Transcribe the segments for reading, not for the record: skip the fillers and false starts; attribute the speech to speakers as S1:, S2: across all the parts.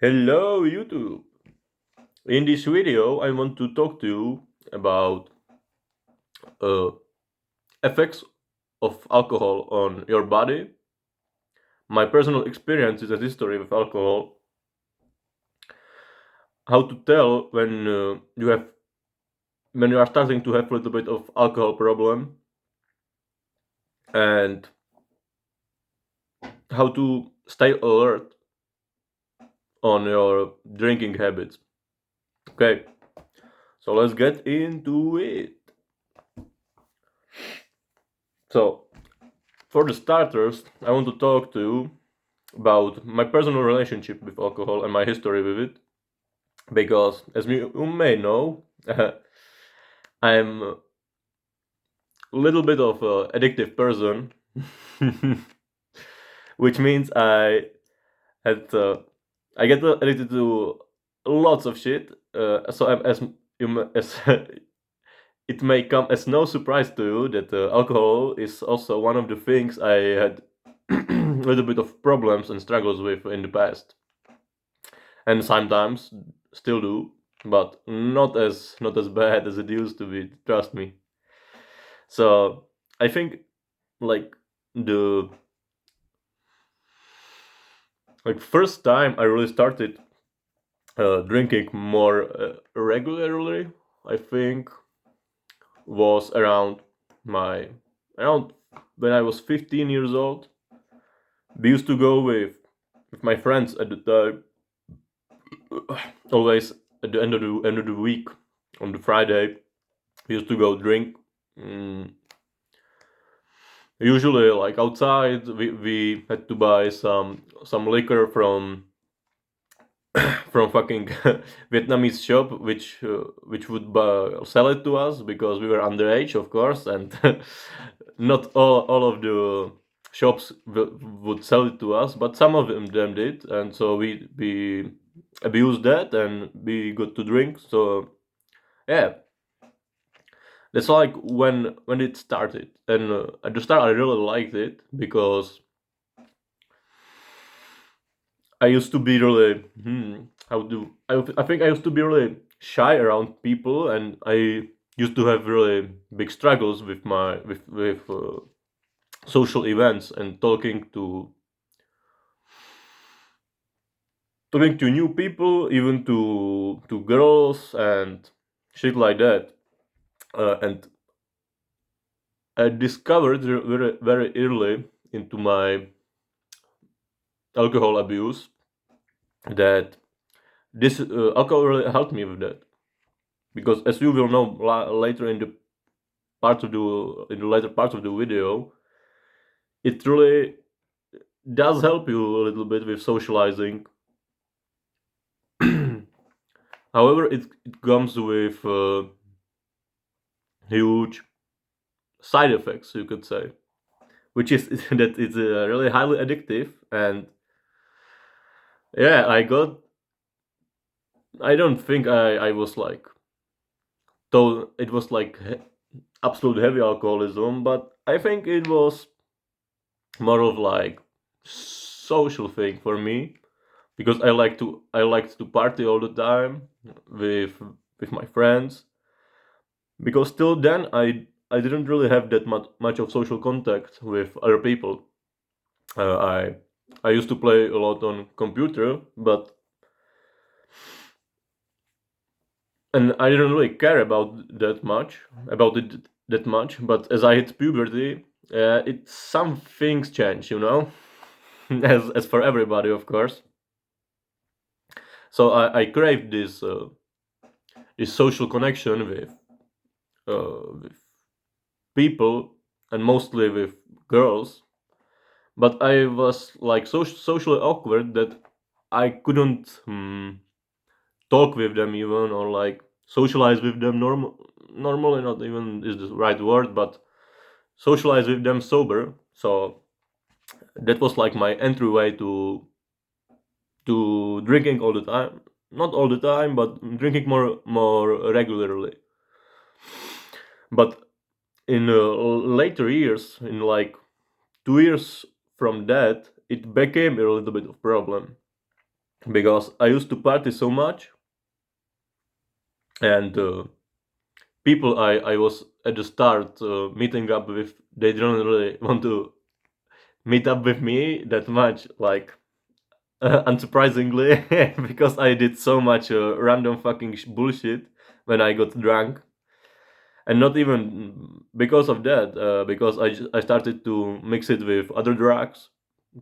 S1: Hello YouTube! In this video I want to talk to you about uh, effects of alcohol on your body, my personal experiences and history with alcohol, how to tell when you are starting to have a little bit of alcohol problem, and how to stay alert on your drinking habits. Okay, so let's get into it. So for the starters, I want to talk to you about my personal relationship with alcohol and my history with it, because as you may know, I'm a little bit of a addictive person, which means had I get addicted to lots of shit. So as as it may come as no surprise to you that alcohol is also one of the things I had a little bit of problems and struggles with in the past, and sometimes still do, but not as bad as it used to be. Trust me. So I think like the first time I really started drinking more regularly, I think was my around when I was 15 years old. We used to go with my friends at the time, always at the end of the week on the Friday. We used to go drink. Usually, like outside, we had to buy some liquor from fucking Vietnamese shop, which would sell it to us because we were underage, of course, and not all of the shops would sell it to us, but some of them did, and so we abused that and we got to drink. So yeah, that's like when it started, and at the start I really liked it because I used to be really I think I used to be really shy around people, and I used to have really big struggles with my with social events and talking to new people, even to girls and shit like that. And I discovered very early into my alcohol abuse that this alcohol really helped me with that, because as you will know later in the later parts of the video, it really does help you a little bit with socializing. However, it comes with huge side effects, you could say, which is that it's really highly addictive. And yeah, I don't think I was like, though it was like absolute heavy alcoholism, but I think it was more of like social thing for me, because I liked to party all the time with with my friends, because till then I didn't really have that much of social contact with other people. uh, i I used to play a lot on computer, but and I didn't really care about it that much. But as I hit puberty, it some things change, as for everybody, of course. So I craved this social connection with people, and mostly with girls. But I was like so socially awkward that I couldn't talk with them even, or like socialize with them normally, not even is the right word, but socialize with them sober. So that was like my entryway to drinking all the time. Not all the time, but drinking more regularly. But in later years, in like 2 years from that, it became a little bit of problem. because I used to party so much, and people I was at the start meeting up with, they didn't really want to meet up with me that much, like unsurprisingly, because I did so much random fucking bullshit when I got drunk, and not even because of that, because I started to mix it with other drugs,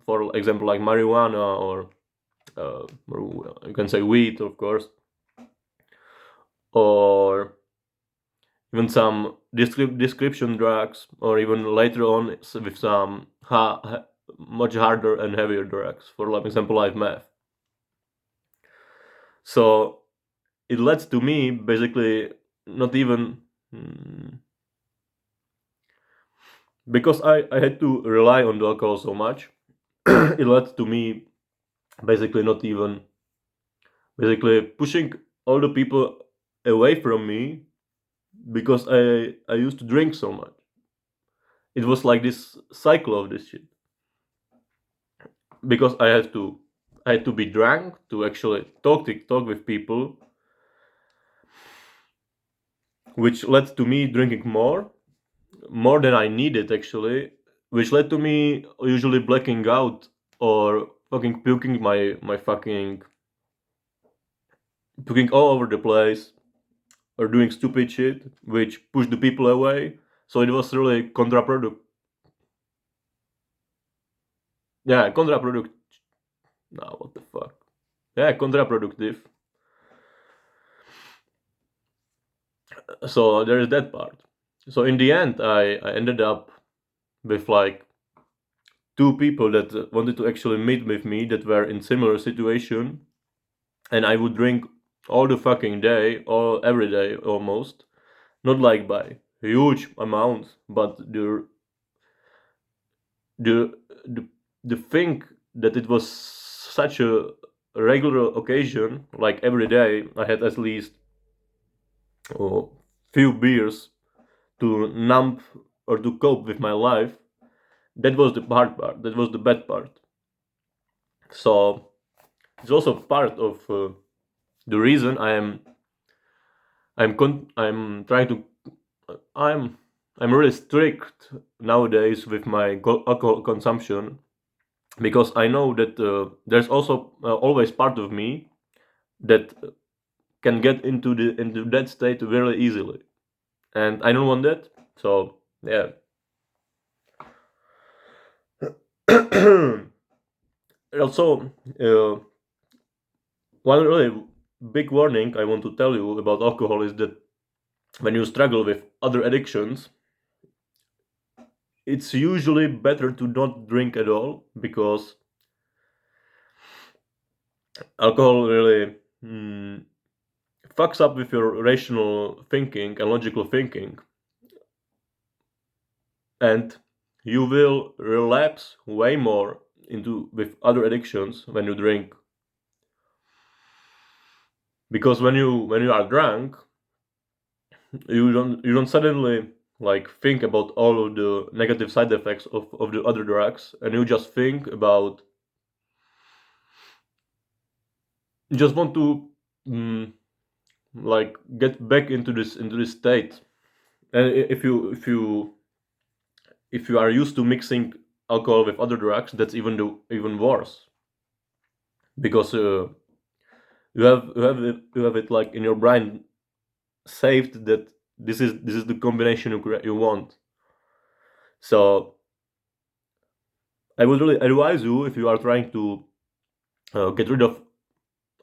S1: for example, like marijuana or you can say weed, of course, or even some description drugs, or even later on with some much harder and heavier drugs, for like example, like meth. So it led to me basically not even because I had to rely on the alcohol so much. It led to me basically not even basically pushing all the people away from me because I used to drink so much. It was like this cycle of this shit, because I had to be drunk to actually talk with people, which led to me drinking more than I needed actually, which led to me usually blacking out or fucking puking all over the place, or doing stupid shit which pushed the people away. So it was really counterproductive. Yeah, counterproductive. No, what the fuck? Yeah, counterproductive. So there is that part. So in the end, I ended up with like two people that wanted to actually meet with me that were in similar situation, and I would drink all the fucking day, all every day almost, not like by huge amounts, but the the the thing that it was such a regular occasion, like every day I had at least a few beers to numb or to cope with my life. That was the hard part. That was the bad part. So it's also part of the reason I'm trying to I'm I'm really strict nowadays with my alcohol consumption, because I know that there's also always part of me that can get into that state very easily, and I don't want that. So yeah. Also, one really big warning I want to tell you about alcohol is that when you struggle with other addictions, it's usually better to not drink at all, because alcohol really fucks up with your rational thinking and logical thinking, and you will relapse way more into with other addictions when you drink, because when you are drunk, you don't suddenly like think about all of the negative side effects of the other drugs, and you just think about, you just want to mm, like get back into this state. And if you are used to mixing alcohol with other drugs, that's even worse, because you have it like in your brain saved that this is the combination you want. So I would really advise you, if you are trying to get rid of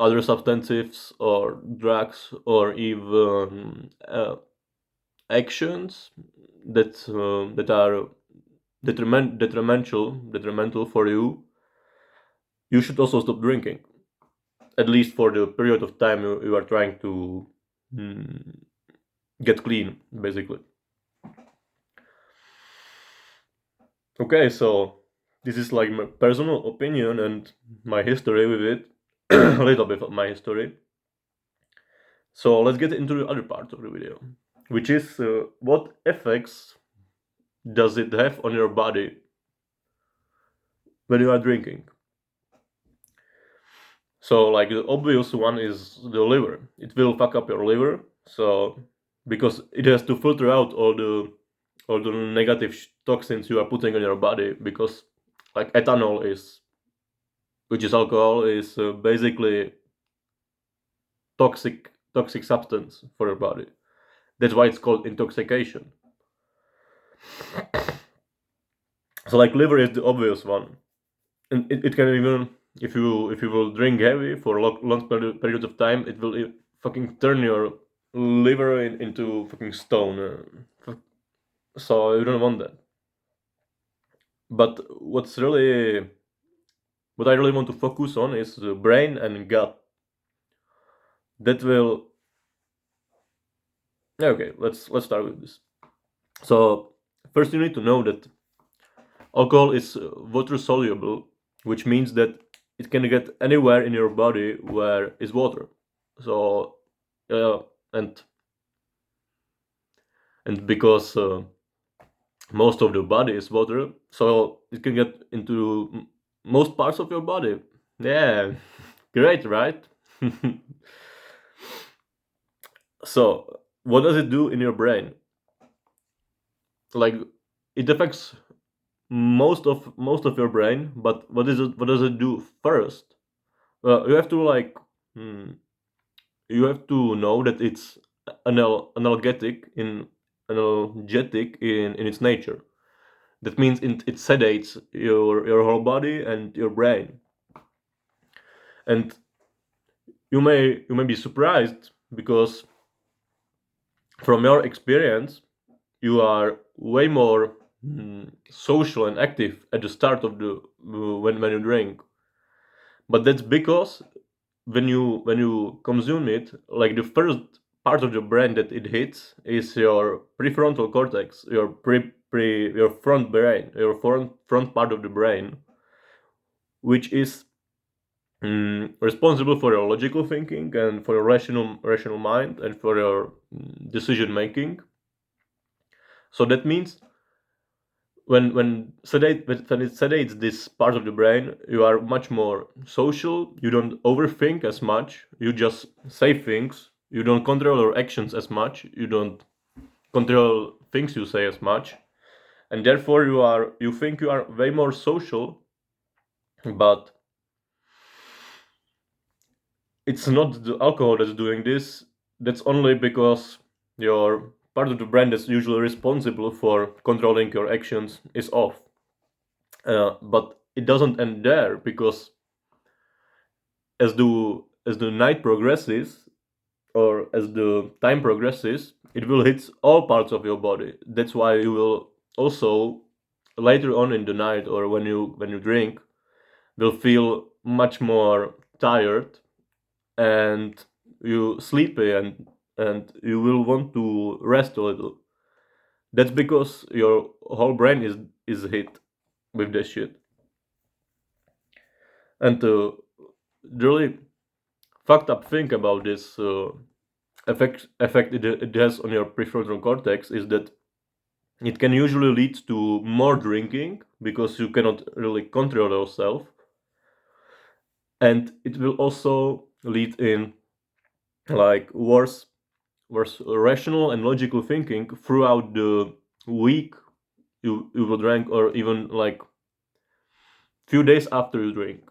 S1: other substances or drugs, or even actions that are detrimental for you, you should also stop drinking, at least for the period of time you are trying to mm, get clean, basically. Okay, so this is like my personal opinion and my history with it, a little bit of my history. So let's get into the other part of the video, which is what effects does it have on your body when you are drinking. So like the obvious one is the liver. It will fuck up your liver. So because it has to filter out all the negative toxins you are putting in your body, because like ethanol is, which is alcohol, is basically toxic substance for your body. That's why it's called intoxication. So like liver is the obvious one, and it can even, if you will drink heavy for a long period of time, it will fucking turn your liver into fucking stone. So you don't want that. But what I really want to focus on is the brain and gut. That will Okay. Let's start with this. So first, you need to know that alcohol is water soluble, which means that it can get anywhere in your body where is water. So uh, and and because most of the body is water, so it can get into most parts of your body. Yeah, great, right? So what does it do in your brain? Like, it affects most of your brain, but what does it do first? You have to hmm, you have to know that it's analgetic in its nature. That means it sedates your whole body and your brain. And you may be surprised, because from your experience, you are way more social and active at the start of the when you drink. But that's because when you consume it, like the first part of the brain that it hits is your prefrontal cortex, your front brain, your front part of the brain, which is responsible for your logical thinking and for your rational mind and for your decision making. So that means when it sedates this part of the brain, you are much more social. You don't overthink as much. You just say things. You don't control your actions as much. You don't control things you say as much, and therefore you think you are way more social. But it's not the alcohol that's doing this. That's only because your part of the brain that's usually responsible for controlling your actions is off. But it doesn't end there, because as the night progresses, or as the time progresses, it will hit all parts of your body. That's why you will also, later on in the night, or when you drink, will feel much more tired, and you sleepy, and you will want to rest a little. That's because your whole brain is hit with this shit. And the really fucked up thing about this effect it has on your prefrontal cortex is that it can usually lead to more drinking, because you cannot really control yourself, and it will also lead in like worse rational and logical thinking throughout the week you will drink, or even like few days after you drink,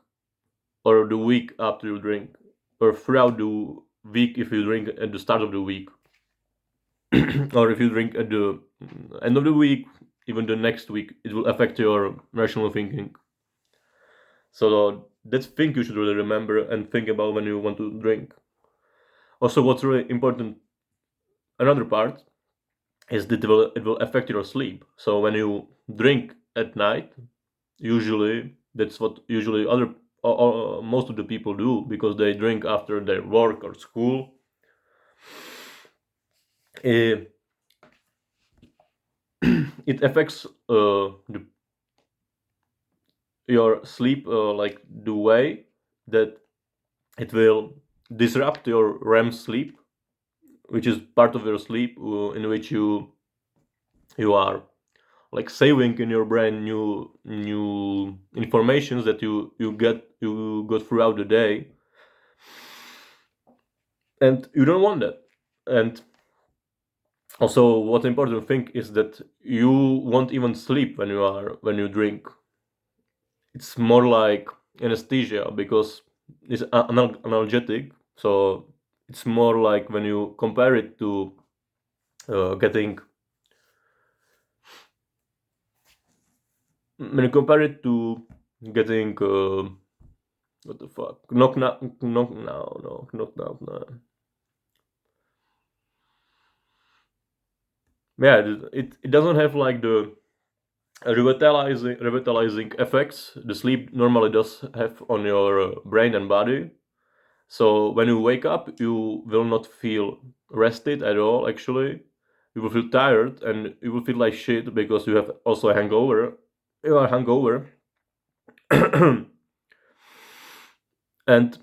S1: or the week after you drink, or throughout the week if you drink at the start of the week, or if you drink at the end of the week, even the next week, it will affect your rational thinking. So that's thing you should really remember and think about when you want to drink. Also, what's really important, another part, is that it will affect your sleep. So when you drink at night, usually that's what usually most of the people do, because they drink after their work or school. Eh, it affects your sleep, like the way that it will disrupt your REM sleep, which is part of your sleep in which you are like saving in your brain new informations that you got throughout the day. and you don't want that. And also, what important thing is that you won't even sleep when you drink. It's more like anesthesia because it's analgesic. So it's more like when you compare it to getting when you compare it to getting what the fuck knock now no knocked out no. Yeah, it doesn't have like the revitalizing effects the sleep normally does have on your brain and body. So when you wake up, you will not feel rested at all. Actually, you will feel tired and you will feel like shit because you have also a hangover. You are hungover, and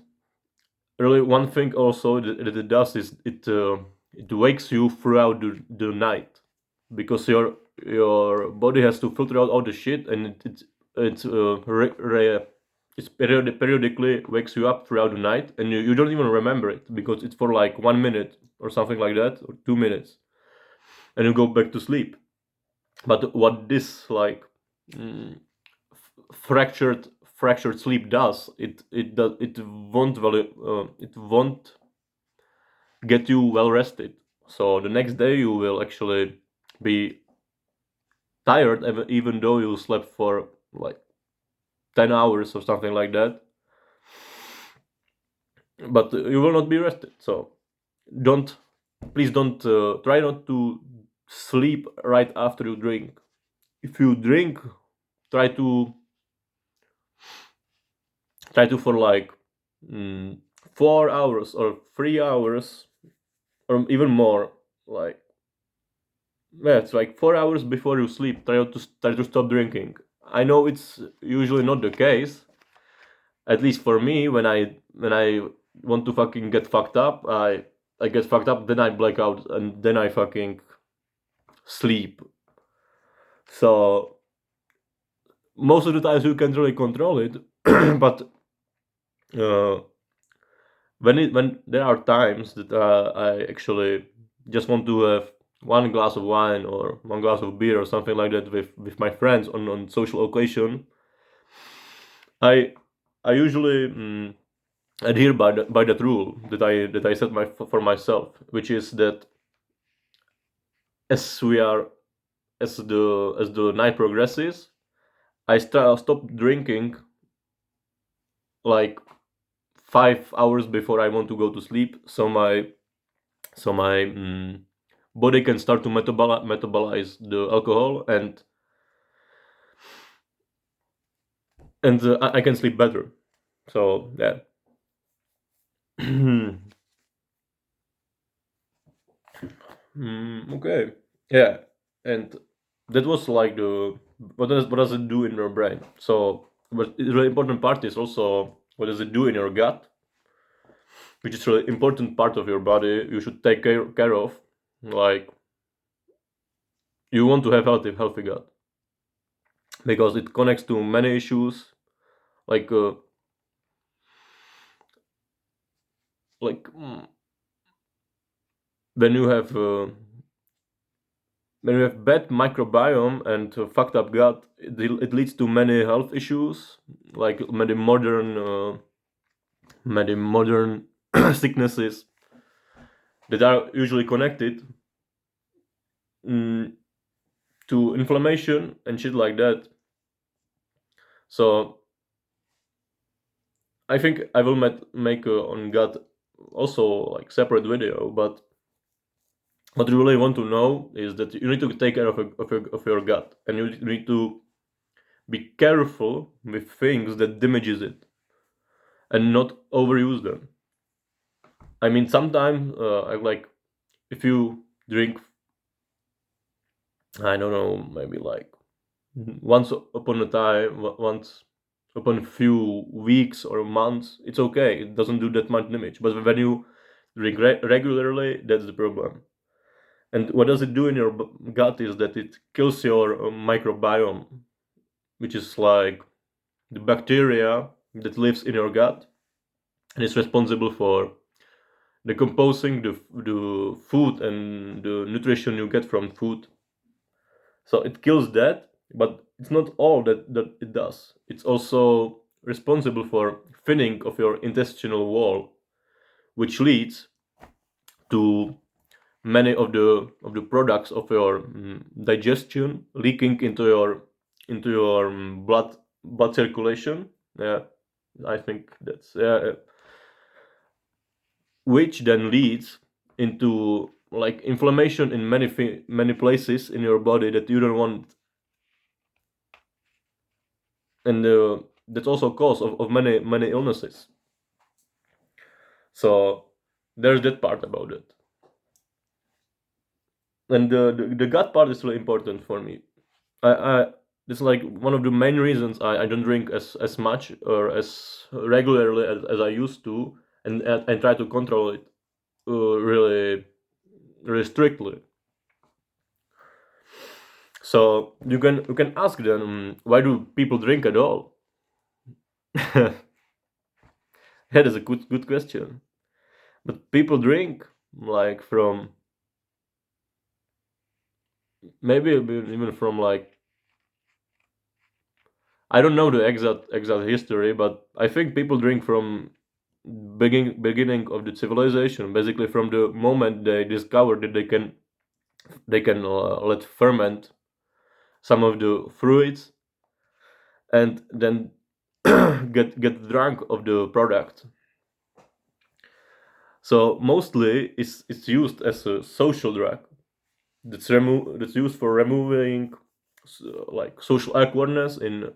S1: really one thing also that it does is it wakes you throughout the night because your body has to filter out all the shit and it it's periodically wakes you up throughout the night and you don't even remember it because it's for like 1 minute or something like that or 2 minutes and you go back to sleep. But what this like mm, fractured sleep does it won't it won't get you well rested. So the next day you will actually be tired even though you slept for like 10 hours or something like that, but you will not be rested. So don't please don't try not to sleep right after you drink. If you drink, try to for like mm, 4 hours or 3 hours or even more, like yeah, it's like 4 hours before you sleep. Try to stop drinking. I know it's usually not the case. At least for me, when I want to fucking get fucked up, I get fucked up, then I black out, and then I fucking sleep. So most of the times you can't really control it, but uh, when there are times that I actually just want to have one glass of wine or one glass of beer or something like that with my friends on social occasion, I I usually adhere by that rule that I set for myself, which is that as we are as the night progresses, stop drinking like 5 hours before I want to go to sleep, so my body can start to metabolize the alcohol and I can sleep better. So yeah. Okay. Yeah, and that was like the what does it do in your brain? So, but the really important part is also what does it do in your gut, which is really important part of your body. You should take care of. Like you want to have healthy gut because it connects to many issues. Like like when you have when you have bad microbiome and fucked up gut, it leads to many health issues, like many modern sicknesses that are usually connected mm, to inflammation and shit like that. So I think I will make on gut also like separate video. But what you really want to know is that you need to take care of your gut, and you need to be careful with things that damages it and not overuse them. I mean, sometimes I like if you drink, I don't know, maybe like once upon a time, once upon a few weeks or months, it's okay. It doesn't do that much damage. But when you drink regularly, that's the problem. And what does it do in your gut is that it kills your microbiome, which is like the bacteria that lives in your gut and is responsible for decomposing the food and the nutrition you get from food. So it kills that, but it's not all that it does. It's also responsible for thinning of your intestinal wall, which leads to many of the products of your digestion leaking into your blood circulation. Yeah, I think that's which then leads into like inflammation in many places in your body that you don't want, and that's also cause of many illnesses. So there's that part about it, and the gut part is really important for me. I it's like one of the main reasons I don't drink as much or as regularly as I used to, and try to control it really strictly. So you can ask them, why do people drink at all? That is a good question. But people drink like from maybe even from like, I don't know the exact history, but I think people drink from beginning of the civilization, basically from the moment they discovered that they can let ferment some of the fruits and then get drunk of the product. So mostly it's used as a social drug. That's used for removing like social awkwardness in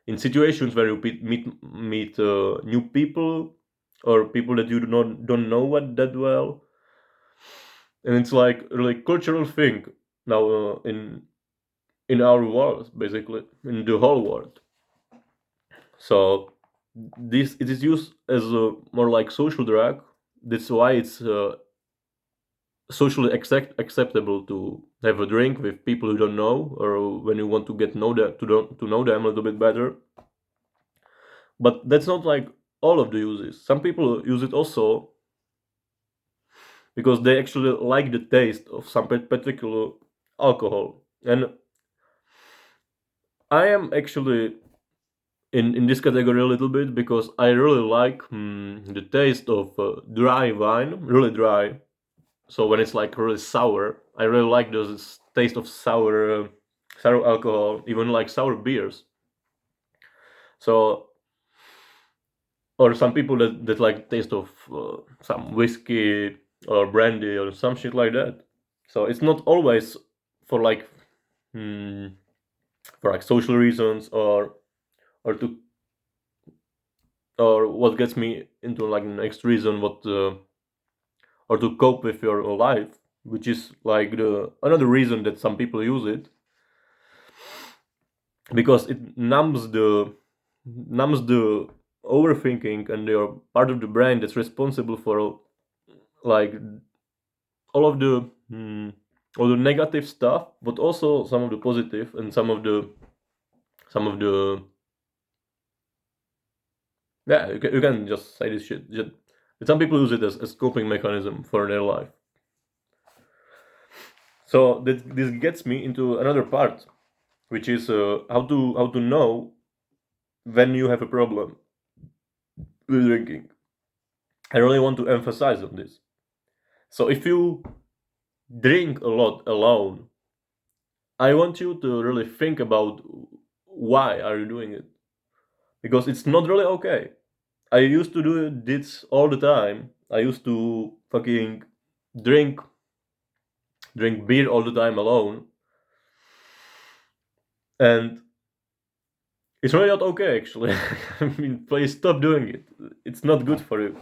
S1: in situations where you meet new people or people that you don't know what that well, and it's like a really cultural thing now in our world, basically in the whole world. So this it is used as a more like social drug. That's why it's socially acceptable to have a drink with people you don't know, or when you want to get know them to know them a little bit better. But that's not like all of the uses. Some people use it also because they actually like the taste of some particular alcohol. And I am actually in this category a little bit because I really like the taste of dry wine, really dry. So when it's like really sour, I really like those taste of sour alcohol, even like sour beers. So or some people that like taste of some whiskey or brandy or some shit like that. So it's not always for like mm, for like social reasons or to or what gets me into like the next reason what or to cope with your life, which is like the another reason that some people use it because it numbs the overthinking and your part of the brain that's responsible for like all of the all the negative stuff, but also some of the positive and some of the yeah, you can just say this shit. But some people use it as coping mechanism for their life. So this gets me into another part, which is how to know when you have a problem with drinking. I really want to emphasize on this. So if you drink a lot alone, I want you to really think about why are you doing it, because it's not really okay. I used to do this all the time. I used to fucking drink drink beer all the time alone, and it's really not okay. Actually, I mean, please stop doing it. It's not good for you.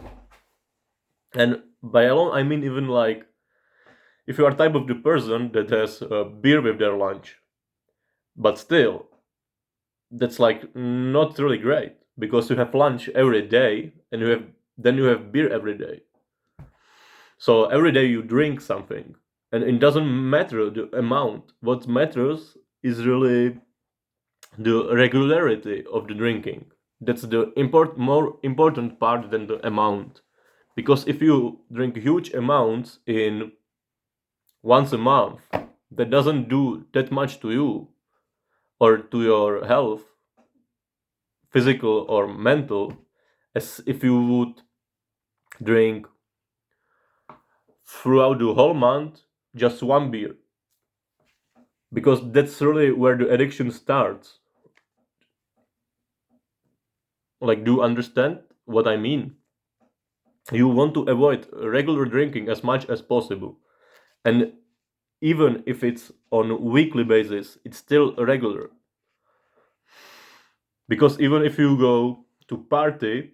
S1: And by alone, I mean even like if you are type of the person that has beer with their lunch, but still, that's like not really great because you have lunch every day and you have beer every day. So every day you drink something, and it doesn't matter the amount. What matters is really the regularity of the drinking. That's the more important part than the amount. Because if you drink huge amounts in once a month, that doesn't do that much to you or to your health, physical or mental, as if you would drink throughout the whole month just one beer. Because that's really where the addiction starts. Like, do you understand what I mean? You want to avoid regular drinking as much as possible. And even if it's on a weekly basis, it's still regular. Because even if you go to party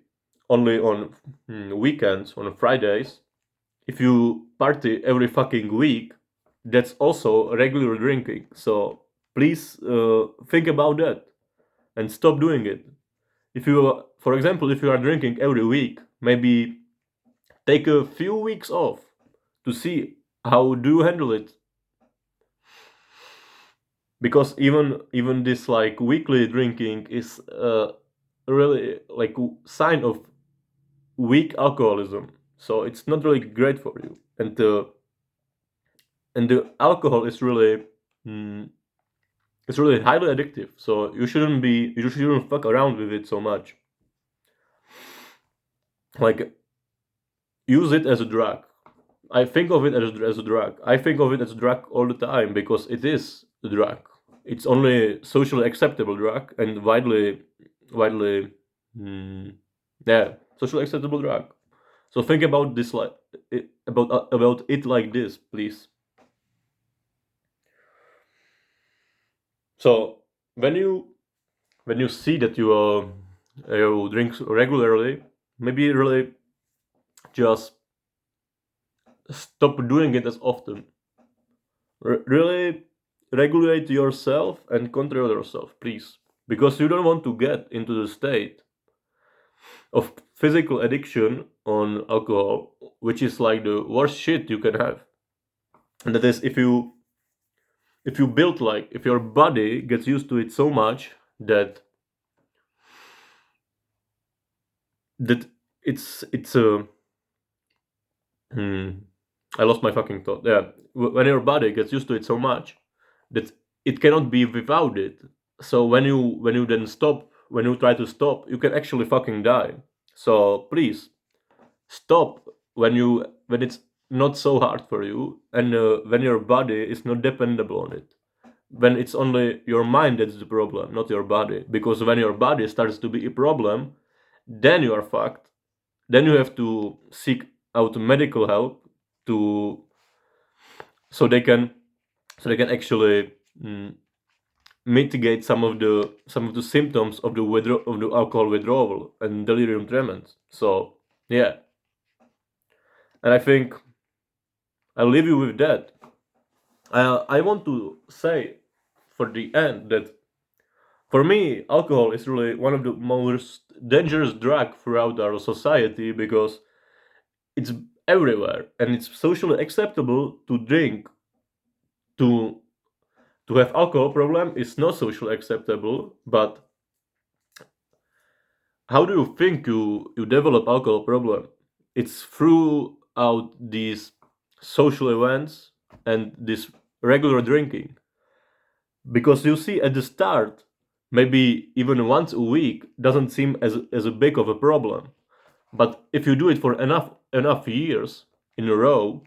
S1: only on weekends, on Fridays, if you party every fucking week, that's also regular drinking. So please think about that and stop doing it. If you, for example, if you are drinking every week, maybe take a few weeks off to see how do you handle it. Because even this like weekly drinking is really like sign of weak alcoholism, so it's not really great for you. And the alcohol is really mm, it's really highly addictive, so you shouldn't fuck around with it so much. Like, use it as a drug. I think of it as a drug. I think of it as a drug all the time because it is a drug. It's only socially acceptable drug and widely, mm, yeah, socially acceptable drug. So think about this like about it like this, please. So when you see that you drink regularly, maybe really just stop doing it as often. Really regulate yourself and control yourself, please, because you don't want to get into the state of physical addiction on alcohol, which is like the worst shit you can have. And that is if you build like if your body gets used to it so much that that it's a hmm, I lost my fucking thought. Yeah, when your body gets used to it so much that it cannot be without it. So when you then stop, when you try to stop, you can actually fucking die. So please stop when it's not so hard for you, and when your body is not dependable on it. When it's only your mind that's the problem, not your body. Because when your body starts to be a problem, then you are fucked. Then you have to seek out medical help to so they can actually mitigate some of the symptoms of the of the alcohol withdrawal and delirium tremens. So yeah, and I think I'll leave you with that. I want to say for the end that for me, alcohol is really one of the most dangerous drug throughout our society because it's everywhere and it's socially acceptable to drink. To have alcohol problem is not socially acceptable, but how do you think you develop alcohol problem? It's throughout these social events and this regular drinking. Because you see at the start, maybe even once a week doesn't seem as a big of a problem. But if you do it for enough years in a row,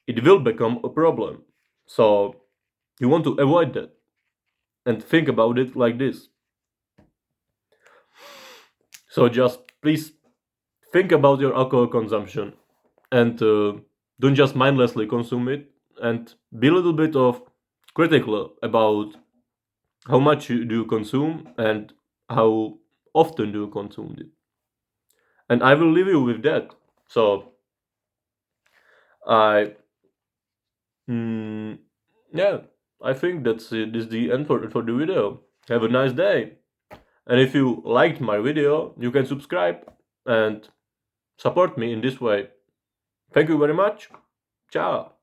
S1: it will become a problem. So you want to avoid that and think about it like this. So just please think about your alcohol consumption and don't just mindlessly consume it, and be a little bit of critical about how much do you consume and how often do you consume it. And I will leave you with that. So I mm, yeah, I think that's it. This is the end for the video. Have a nice day. And if you liked my video, you can subscribe and support me in this way. Thank you very much. Ciao.